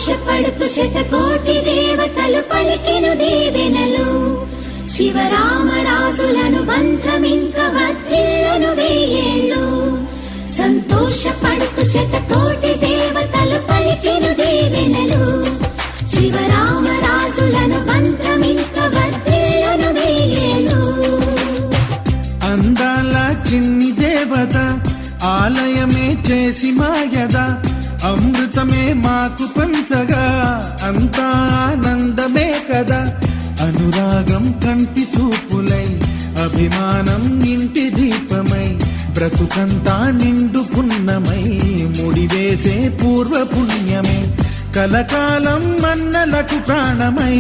సంతోషపడుతు శతకోటి దేవతలు పలికెను దీవెనలు శివరామరాజులను బంధమింక వర్ధిల్లును వెయ్యేళ్ళు సంతోషపడుతు శతకోటి దేవతలు పలికెను దీవెనలు శివరామరాజులను బంధమింక వర్ధిల్లును వెయ్యేళ్ళు అందాల చిన్ని దేవత ఆలయమే చేసి మాయద అమృతమే మాకు పంచగా అంతా ఆనందమే కదా అనురాగం కంటి చూపులై అభిమానం ఇంటి దీపమై బ్రతుకంతా నిండు పున్నమై ముడివేసే పూర్వ పుణ్యమే కలకాలం మన్నలకు ప్రాణమై